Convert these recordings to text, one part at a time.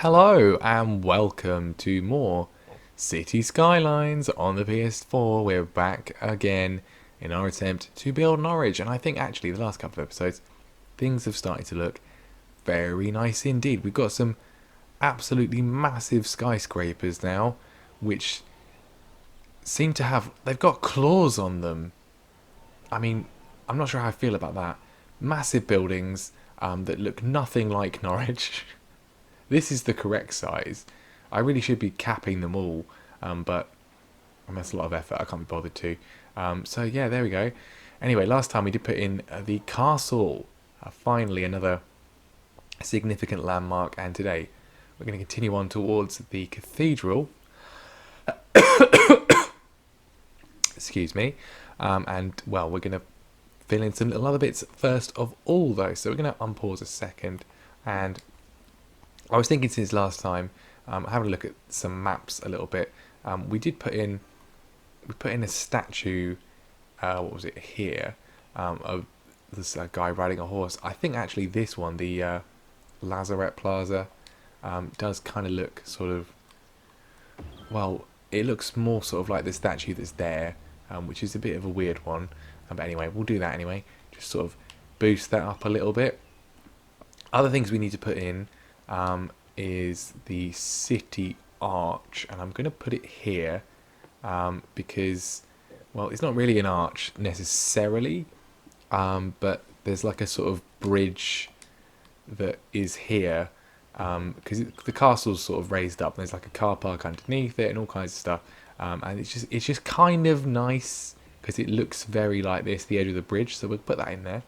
Hello and welcome to more Cities Skylines on the PS4. We're back again in our attempt to build Norwich, and I think actually the last couple of episodes things have started to look very nice indeed. We've got some absolutely massive skyscrapers now, which seem to have, they've got claws on them. I mean, I'm not sure how I feel about that. Massive buildings that look nothing like Norwich. This is the correct size. I really should be capping them all, but that's a lot of effort. I can't be bothered to. So yeah, there we go. Anyway, last time we did put in the castle. Finally, another significant landmark. And today we're going to continue on towards the cathedral. Excuse me. And well, we're going to fill in some little other bits first of all, though. So we're going to unpause a second. And I was thinking since last time, having a look at some maps a little bit. We put in a statue. What was it here? Of this guy riding a horse. I think actually this one, the Lazarette Plaza, does kind of look sort of. Well, it looks more sort of like the statue that's there, which is a bit of a weird one. But anyway, we'll do that anyway. Just sort of boost that up a little bit. Other things we need to put in. Is the city arch, and I'm going to put it here because, well, it's not really an arch necessarily, but there's like a sort of bridge that is here because the castle's sort of raised up and there's like a car park underneath it and all kinds of stuff, and it's just kind of nice because it looks very like this, the edge of the bridge, so we'll put that in there.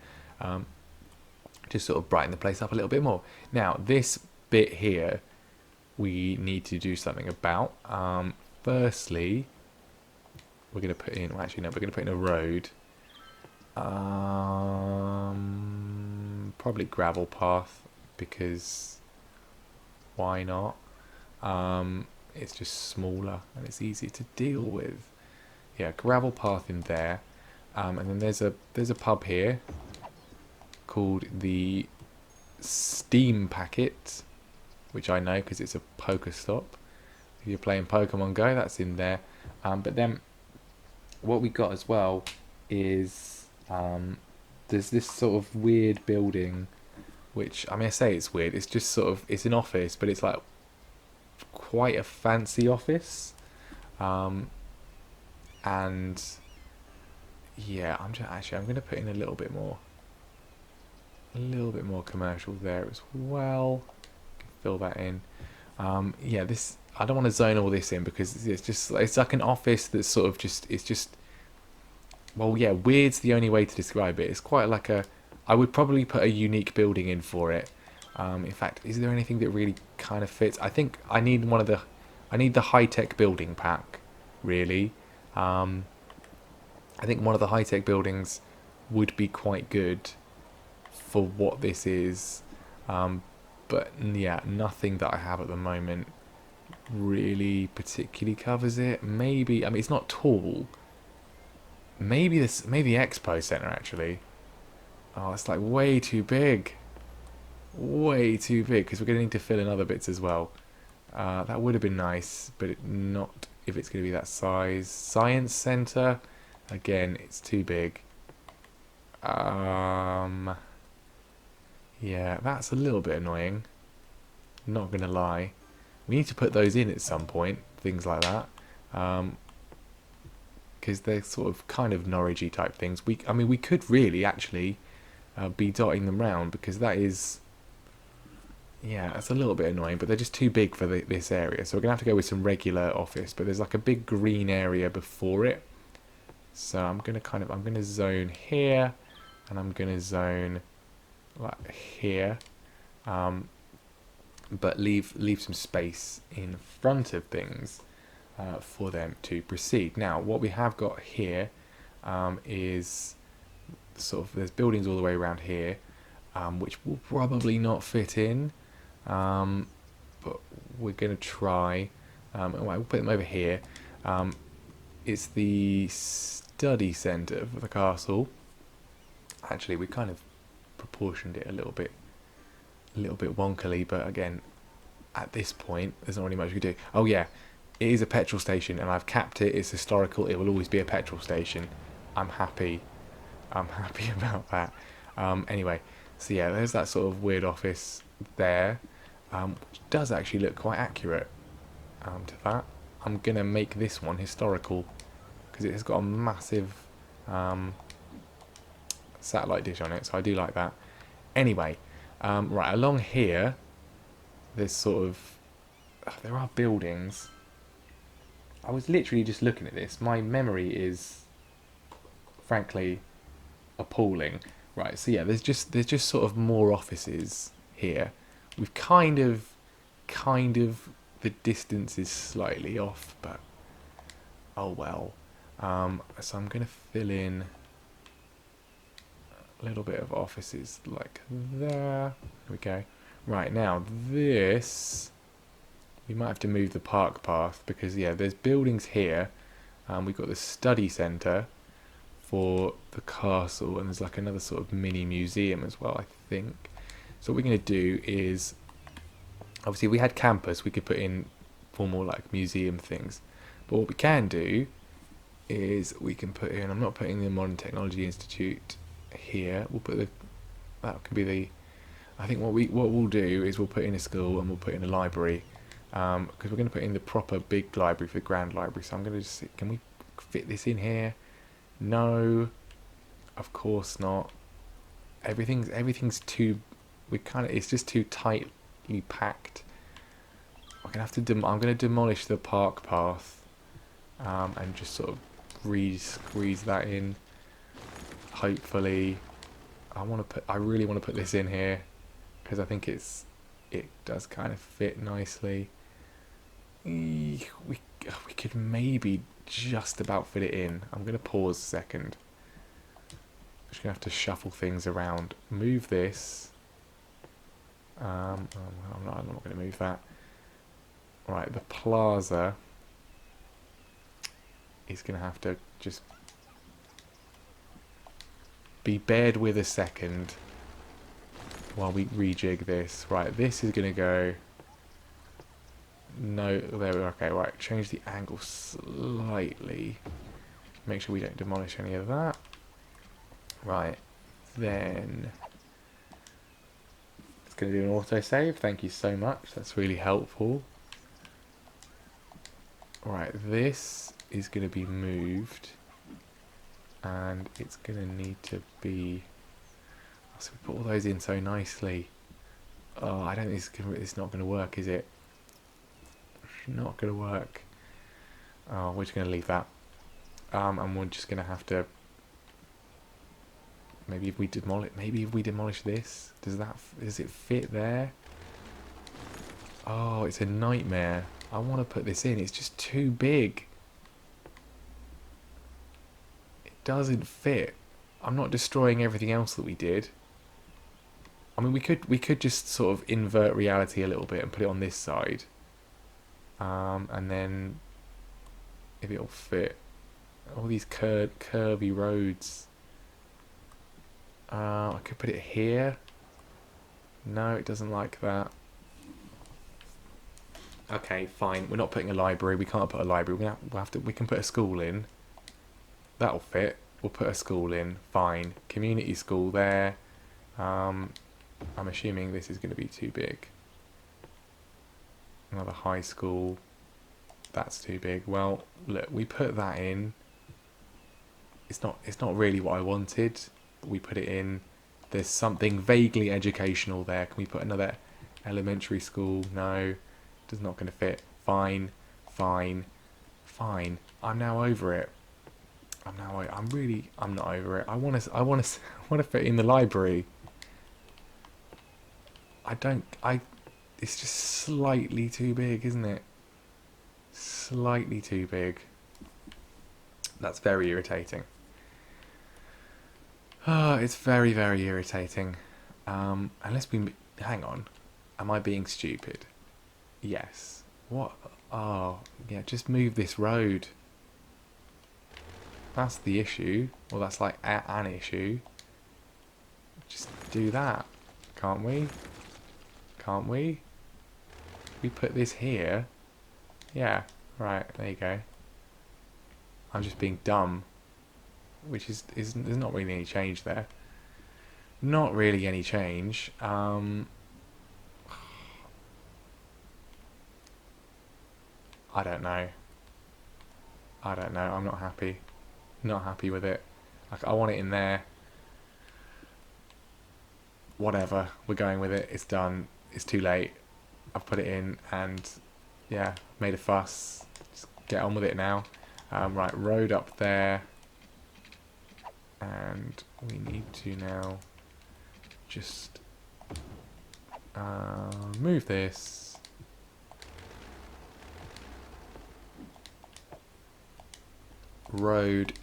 Just sort of brighten the place up a little bit more. Now this bit here we need to do something about. Firstly, we're going to put in, well, actually no, we're going to put in a road. Probably gravel path, because why not? It's just smaller and it's easier to deal with. Yeah, gravel path in there. And then there's a pub here called the Steam Packet, which I know because it's a poker stop. If you're playing Pokemon Go, that's in there. But then what we got as well is there's this sort of weird building, which, I mean, I say it's weird. It's just sort of, it's an office, but it's like quite a fancy office. And yeah, I'm going to put in a little bit more commercial there as well. Fill that in. Yeah, this, I don't want to zone all this in because it's like an office that's sort of just, well, yeah, weird's the only way to describe it. It's quite like I would probably put a unique building in for it. In fact, is there anything that really kind of fits? I think I need the high-tech building pack, really. I think one of the high-tech buildings would be quite good for what this is. But yeah, nothing that I have at the moment really particularly covers it. Maybe, I mean, it's not tall. Maybe the Expo Center actually. Oh, it's like way too big. Way too big, because we're going to need to fill in other bits as well. That would have been nice, but not if it's going to be that size. Science Center, again, it's too big. Yeah, that's a little bit annoying. Not gonna lie. We need to put those in at some point, things like that, because they're sort of kind of Norwichy type things. I mean, we could really actually be dotting them round, because that is, yeah, that's a little bit annoying. But they're just too big for this area, so we're gonna have to go with some regular office. But there's like a big green area before it, so I'm gonna zone here, and I'm gonna zone like here, but leave some space in front of things for them to proceed. Now, what we have got here is sort of, there's buildings all the way around here, which will probably not fit in, but we're going to try. We'll put them over here. It's the study centre for the castle. Actually, we kind of proportioned it a little bit wonkily, but again, at this point, there's not really much we can do. Oh yeah, it is a petrol station, and I've capped it. It's historical. It will always be a petrol station. I'm happy. I'm happy about that. Anyway, so yeah, there's that sort of weird office there, which does actually look quite accurate to that. I'm going to make this one historical because it has got a massive satellite dish on it, so I do like that. Anyway, right, along here, there's sort of... there are buildings. I was literally just looking at this. My memory is, frankly, appalling. Right, so yeah, there's just sort of more offices here. We've kind of, the distance is slightly off, but oh well. So I'm gonna fill in a little bit of offices like there. There we go. Right, now this, we might have to move the park path because yeah, there's buildings here. We've got the study centre for the castle, and there's like another sort of mini museum as well, I think. So what we're going to do is, obviously we had campus, we could put in for more like museum things, but what we can do is we can put in, I'm not putting the Modern Technology Institute here, we'll put the, that could be the, I think what we'll do is we'll put in a school and we'll put in a library, because we're going to put in the proper big library for the Grand Library. So I'm going to just see, can we fit this in here? No, of course not. Everything's too, it's just too tightly packed. I'm gonna have to I'm gonna demolish the park path, and just sort of squeeze that in. Hopefully, I really want to put this in here because I think it does kind of fit nicely. We could maybe just about fit it in. I'm gonna pause a second. Just gonna have to shuffle things around. Move this. I'm not gonna move that. Right, the plaza is gonna have to just be bared with a second while we rejig this. Right, this is gonna go. No, there we go. Okay, right. Change the angle slightly. Make sure we don't demolish any of that. Right, then it's going to do an autosave. Thank you so much. That's really helpful. Right, this is going to be moved, and it's going to need to be. So we put all those in so nicely. Oh, I don't think it's not going to work, is it? Not going to work. Oh, we're just going to leave that. And we're just going to have to. Maybe if we demolish this, does it fit there? Oh, it's a nightmare. I want to put this in. It's just too big. It doesn't fit. I'm not destroying everything else that we did. I mean, we could just sort of invert reality a little bit and put it on this side. And then if it'll fit, all these curvy roads. I could put it here. No, it doesn't like that. Okay, fine. We're not putting a library. We can't put a library. We can put a school in. That'll fit. We'll put a school in. Fine. Community school there. I'm assuming this is going to be too big. Another high school. That's too big. Well, look, we put that in. It's not really what I wanted. We put it in. There's something vaguely educational there. Can we put another elementary school? No, it's not going to fit. Fine. I'm now over it. I'm not over it. I want to fit in the library. It's just slightly too big, isn't it? Slightly too big. That's very irritating. It's very, very irritating. Unless we... Hang on. Am I being stupid? Yes. What? Oh, yeah, just move this road. That's the issue. Well, that's like an issue. Just do that. Can't we? Can't we? we put this here? Yeah, right, there you go. I'm just being dumb. Which is there's not really any change there. Not really any change. I don't know. I don't know. I'm not happy. Not happy with it. Like, I want it in there. Whatever. We're going with it. It's done. It's too late. I've put it in and yeah, made a fuss. Just get on with it now. Right, road up there. And we need to now just move this. Road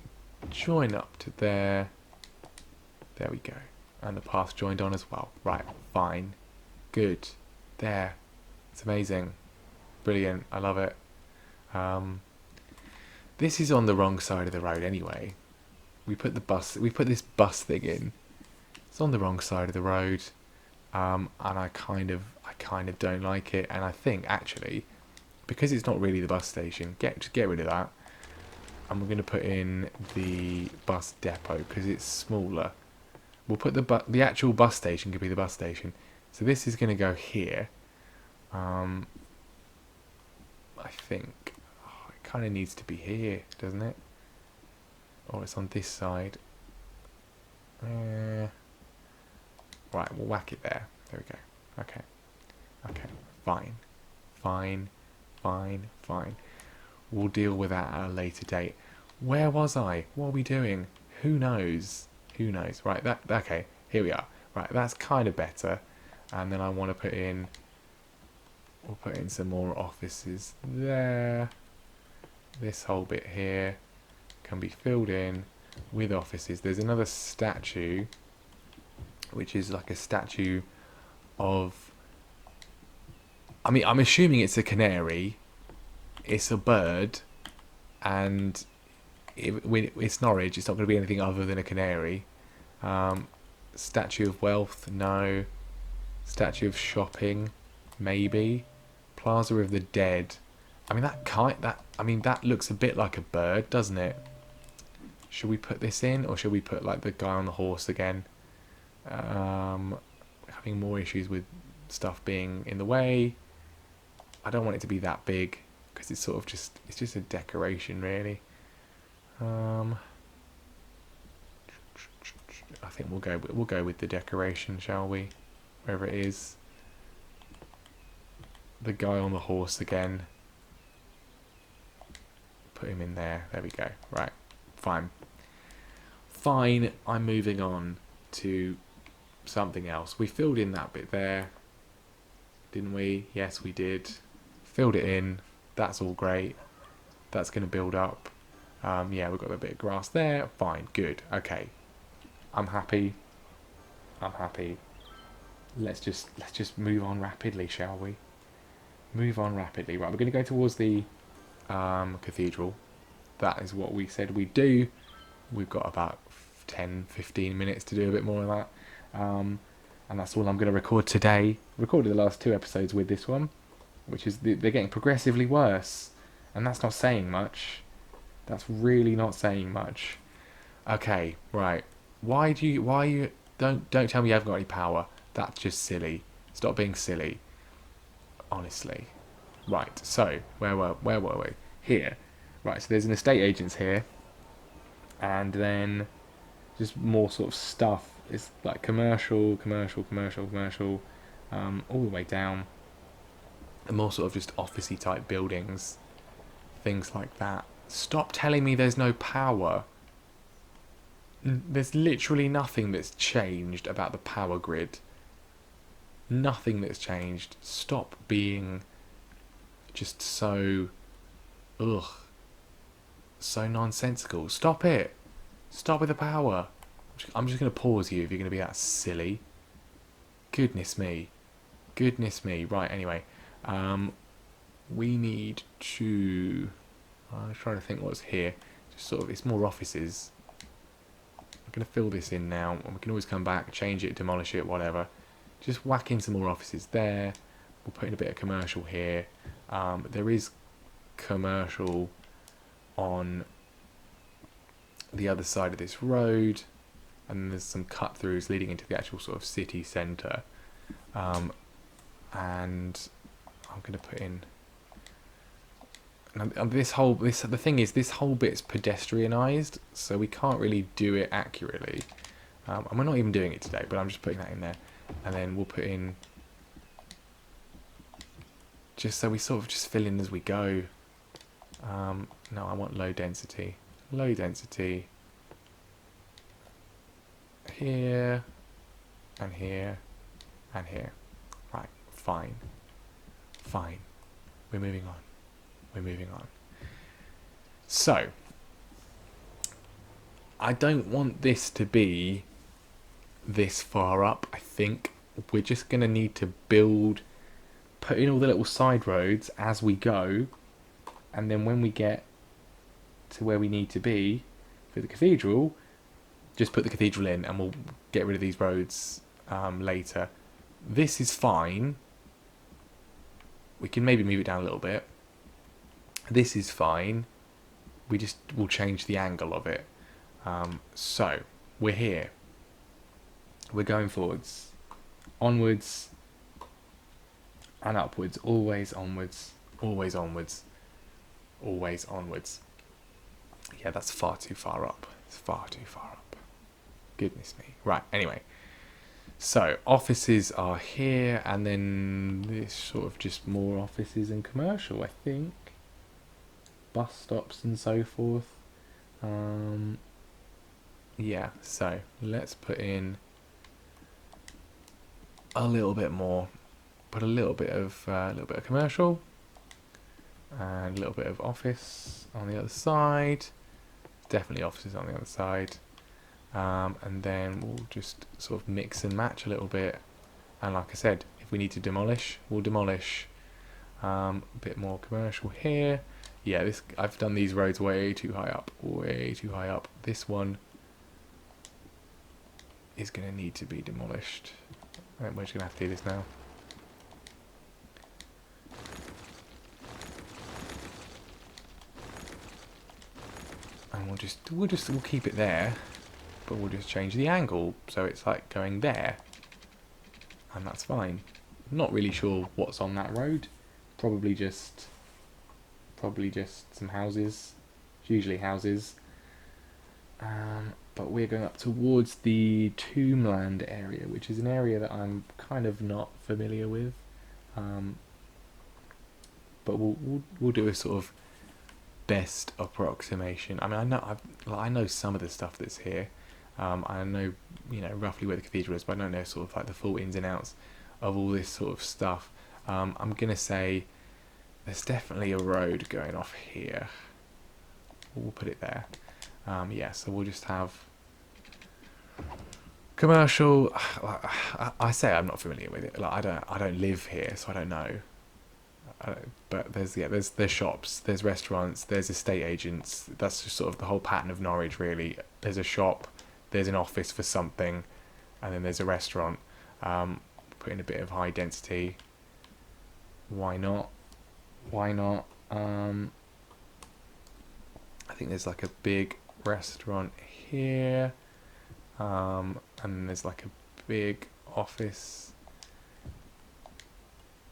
join up to there. There we go. And the path joined on as well. Right, fine. Good. There. It's amazing. Brilliant. I love it. This is on the wrong side of the road anyway. We put this bus thing in. It's on the wrong side of the road. And I kind of don't like it. And I think actually, because it's not really the bus station, just get rid of that. And we're going to put in the bus depot because it's smaller. We'll put the actual bus station could be the bus station. So this is going to go here. I think it kind of needs to be here, doesn't it? Or it's on this side. Right, we'll whack it there. There we go. Okay. Okay. Fine. Fine. Fine. Fine. We'll deal with that at a later date. Where was I? What are we doing? Who knows? Who knows? Right, okay, here we are. Right, that's kind of better. And then I want to put in... We'll put in some more offices there. This whole bit here can be filled in with offices. There's another statue, which is like a statue of... I mean, I'm assuming it's a canary. It's a bird, and it's Norwich. It's not going to be anything other than a canary. Statue of wealth, no. Statue of shopping, maybe. Plaza of the dead. I mean that looks a bit like a bird, doesn't it? Should we put this in, or should we put like the guy on the horse again? Having more issues with stuff being in the way. I don't want it to be that big because it's sort of just a decoration really. I think we'll go with the decoration, shall we? Wherever it is. The guy on the horse again. Put him in there. There we go. Right. Fine. Fine. I'm moving on to something else. We filled in that bit there, didn't we? Yes, we did. Filled it in. That's all great. That's going to build up. Yeah, we've got a bit of grass there. Fine. Good. Okay. I'm happy. I'm happy. Let's just move on rapidly, shall we? Move on rapidly. Right, we're going to go towards the cathedral. That is what we said we'd do. We've got about 10-15 minutes to do a bit more of that. And that's all I'm going to record today. Recorded the last 2 episodes with this one, which is they're getting progressively worse, and that's not saying much. That's really not saying much. Okay, right. Why you don't tell me you haven't got any power. That's just silly. Stop being silly. Honestly. Right, so where were we? Here. Right, so there's an estate agent's here. And then just more sort of stuff. It's like commercial, all the way down. And more sort of just officey type buildings. Things like that. Stop telling me there's no power. There's literally nothing that's changed about the power grid. Nothing that's changed. Stop being just so... Ugh. So nonsensical. Stop it. Stop with the power. I'm just going to pause you if you're going to be that silly. Goodness me. Goodness me. Right, anyway. We need to... I'm trying to think what's here. Just sort of, it's more offices. I'm going to fill this in now. And we can always come back, change it, demolish it, whatever. Just whack in some more offices there. We'll put in a bit of commercial here. There is commercial on the other side of this road, and there's some cut throughs leading into the actual sort of city centre. And I'm going to put in. And the thing is, this whole bit's pedestrianised, so we can't really do it accurately. And we're not even doing it today, but I'm just putting that in there. And then we'll put in, just so we sort of just fill in as we go. No, I want low density. Low density. Here, and here, and here. Right, fine. Fine. We're moving on. We're moving on. So, I don't want this to be this far up. I think we're just going to need to put in all the little side roads as we go, and then when we get to where we need to be for the cathedral, just put the cathedral in and we'll get rid of these roads later. This is fine. We can maybe move it down a little bit. This is fine. We'll change the angle of it. So, we're here. We're going forwards. Onwards and upwards. Always onwards. Always onwards. Always onwards. Yeah, that's far too far up. It's far too far up. Goodness me. Right, anyway. So, offices are here, and then this sort of just more offices and commercial, I think. Bus stops and so forth. Yeah, so let's put in a little bit more. Put a little bit of commercial and a little bit of office on the other side. Definitely offices on the other side. And then we'll just sort of mix and match a little bit. And like I said, if we need to demolish, we'll demolish. A bit more commercial here. Yeah, I've done these roads way too high up. Way too high up. This one is going to need to be demolished. And we're just going to have to do this now. And we'll keep it there, but we'll just change the angle so it's like going there, and that's fine. Not really sure what's on that road. Probably just some houses. It's usually houses. But we're going up towards the Tombland area, which is an area that I'm kind of not familiar with. But we'll do a sort of best approximation. I mean, I know some of the stuff that's here. I know, roughly where the cathedral is, but I don't know sort of like the full ins and outs of all this sort of stuff. I'm gonna say there's definitely a road going off here. We'll put it there. Yeah, so we'll just have commercial. I say I'm not familiar with it. Like I don't live here, so I don't know. But there's shops, there's restaurants, there's estate agents. That's just sort of the whole pattern of Norwich, really. There's a shop, there's an office for something, and then there's a restaurant. Put in a bit of high density. Why not? Why not? I think there's like a big restaurant here, and then there's like a big office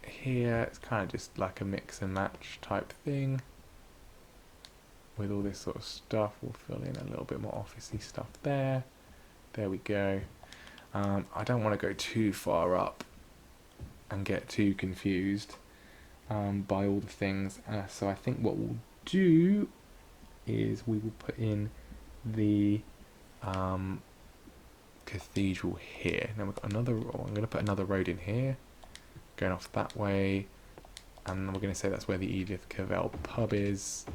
here. It's kind of just like a mix and match type thing with all this sort of stuff. We'll fill in a little bit more officey stuff there. There we go. I don't want to go too far up and get too confused by all the things. So I think what we'll do is we will put in the cathedral here. Now we've got another. I'm going to put another road in here, going off that way, and we're going to say that's where the Edith Cavell pub is.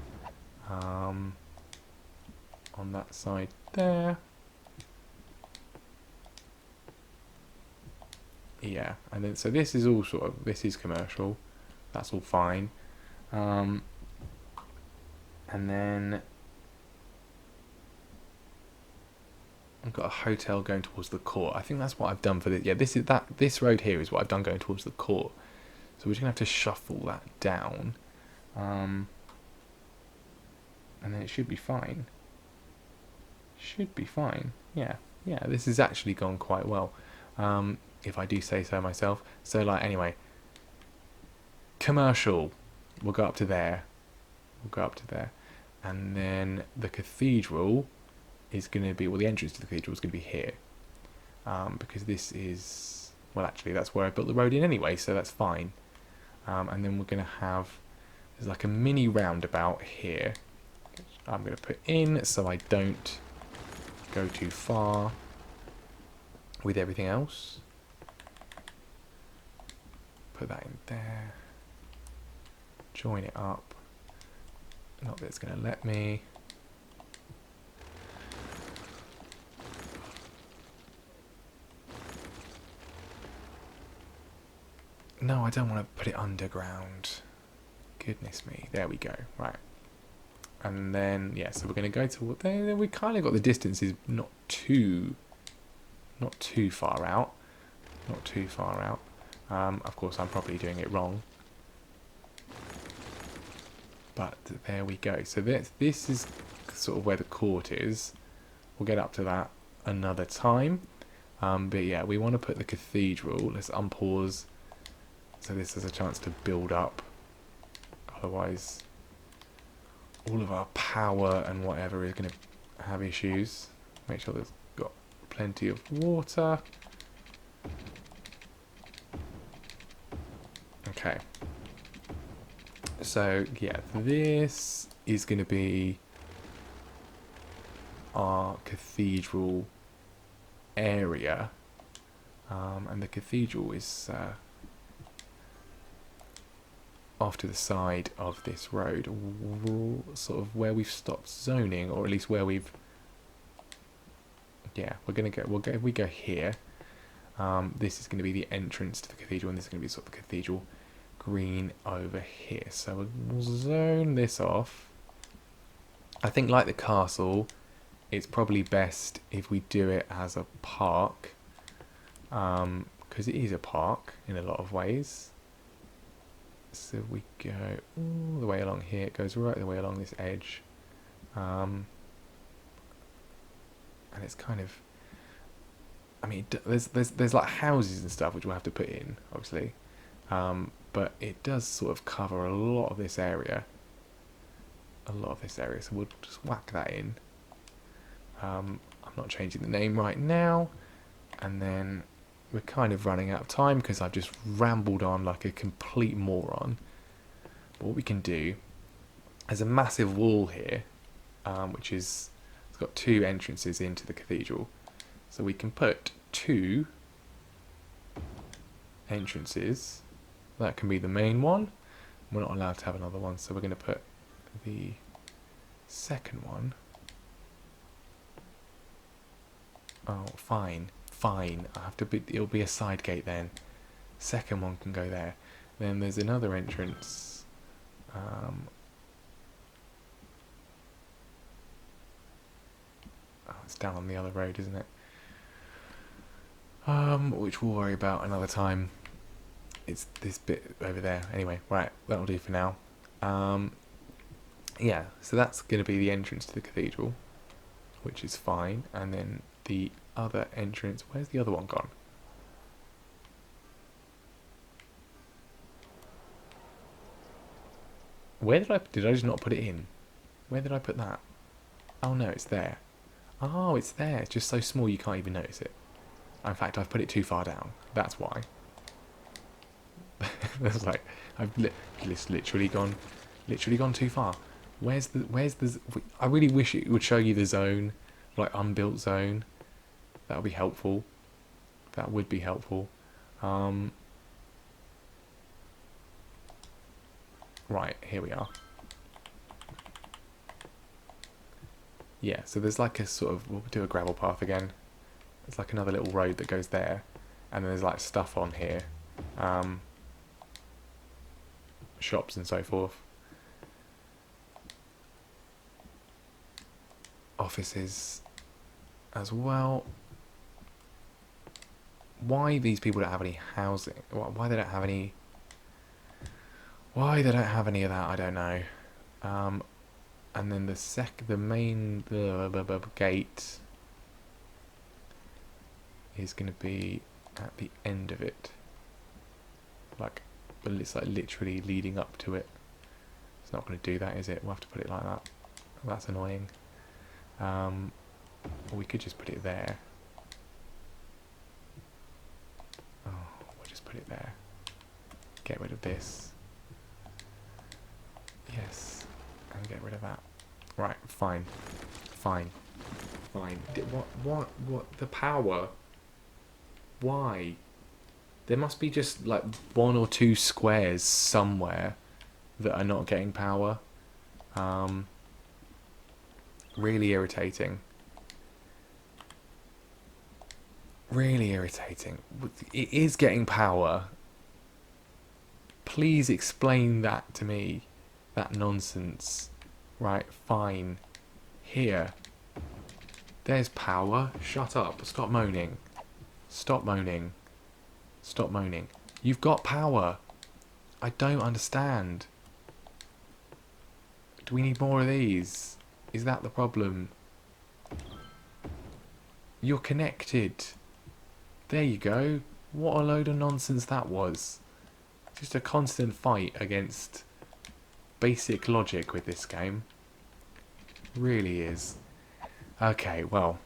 On that side there. Yeah, and then so this is all this is commercial. That's all fine. And then I've got a hotel going towards the court. I think that's what I've done for this. Yeah, this road here is what I've done going towards the court. So we're just going to have to shuffle that down. And then it should be fine. Should be fine. Yeah, this has actually gone quite well. If I do say so myself. So like, anyway, commercial, we'll go up to there. And then the cathedral is going to be, well, the entrance to the cathedral is going to be here. Because this is, well, actually, that's where I built the road in anyway, so that's fine. And then we're going to have, there's like a mini roundabout here. I'm going to put in so I don't go too far with everything else. Put that in there. Join it up. Not that it's going to let me. No, I don't want to put it underground. Goodness me. There we go. Right. And then, yeah, so we're going to go to... Then we kind of got the distances not too far out. Of course, I'm probably doing it wrong. But there we go. So this is sort of where the court is. We'll get up to that another time. But yeah, we want to put the cathedral. Let's unpause. So this has a chance to build up. Otherwise, all of our power and whatever is going to have issues. Make sure there's got plenty of water. Okay. So yeah, this is going to be our cathedral area, and the cathedral is off to the side of this road, sort of where we've stopped zoning, or at least where we've. Yeah, we're gonna go. If we go here, this is going to be the entrance to the cathedral, and this is going to be sort of the cathedral green over here. So we'll zone this off. I think, like the castle, it's probably best if we do it as a park, because it is a park in a lot of ways. So we go all the way along here. It goes right the way along this edge, and it's kind of. I mean, there's like houses and stuff which we'll have to put in, obviously, but it does sort of cover a lot of this area. So we'll just whack that in. I'm not changing the name right now, and then. We're kind of running out of time because I've just rambled on like a complete moron. But what we can do, there's a massive wall here, which is, it's got two entrances into the cathedral. So we can put two entrances. That can be the main one. We're not allowed to have another one, so we're going to put the second one. Oh, fine. I have to. It'll be a side gate then. Second one can go there. Then there's another entrance. Oh, it's down on the other road, isn't it? Which we'll worry about another time. It's this bit over there. Anyway, right, that'll do for now. Yeah, so that's going to be the entrance to the cathedral, which is fine. And then the other entrance. Where's the other one gone? Where did I just not put it in? Where did I put that? Oh no, it's there. Oh, it's there. It's just so small you can't even notice it. In fact, I've put it too far down. That's why. That's like I've literally gone too far. Where's the? I really wish it would show you the zone, like unbuilt zone. That would be helpful. Right, here we are. Yeah, so there's like a sort of, we'll do a gravel path again. It's like another little road that goes there. And then there's like stuff on here. Shops and so forth. Offices as well. Why these people don't have any housing? Why they don't have any Why they don't have any of that, I don't know. And then the main gate is going to be at the end of it. Like, but it's like literally leading up to it. It's not going to do that, is it? We'll have to put it like that. That's annoying. Or we could just put it there. Oh, we'll just put it there. Get rid of this. Yes. And get rid of that. Right, fine. Fine. Fine. What? The power? Why? There must be just like 1 or 2 squares somewhere that are not getting power. Really irritating. Really irritating. It is getting power. Please explain that to me. That nonsense. Right, fine. Here. There's power. Shut up. Stop moaning. Stop moaning. Stop moaning. You've got power. I don't understand. Do we need more of these? Is that the problem? You're connected. There you go. What a load of nonsense that was. Just a constant fight against basic logic with this game. Really is. Okay, well,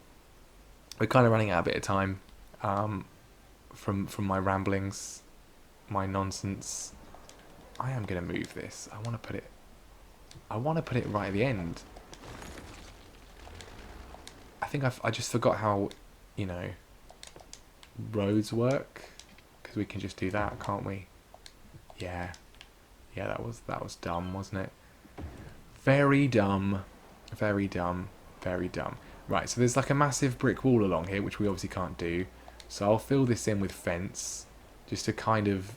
we're kind of running out a bit of time from my ramblings, my nonsense. I am going to move this. I want to put it right at the end. I think I just forgot how, you know, roads work, because we can just do that, can't we? Yeah, that was dumb, wasn't it? Very dumb, very dumb, very dumb. Right, so there's like a massive brick wall along here, which we obviously can't do. So I'll fill this in with fence, just to kind of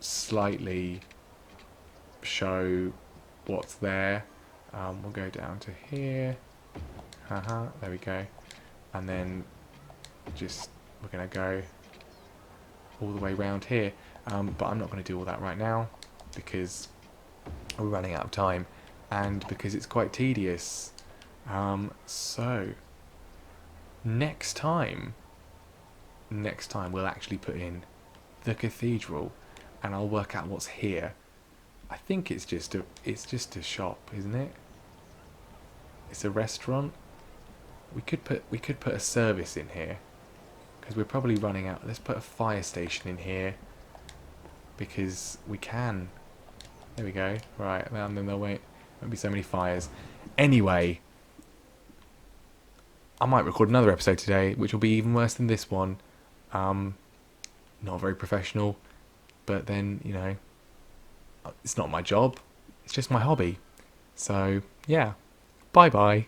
slightly show what's there. We'll go down to here. There we go. And then just we're gonna go all the way around here. But I'm not going to do all that right now because we're running out of time and because it's quite tedious. So next time we'll actually put in the cathedral and I'll work out what's here. I think it's just a shop, isn't it? It's a restaurant. We could put a service in here because we're probably running out. Let's put a fire station in here. Because we can. There we go. Right, and then there won't be so many fires. Anyway, I might record another episode today, which will be even worse than this one. Not very professional, but then, you know, it's not my job. It's just my hobby. So, yeah. Bye-bye.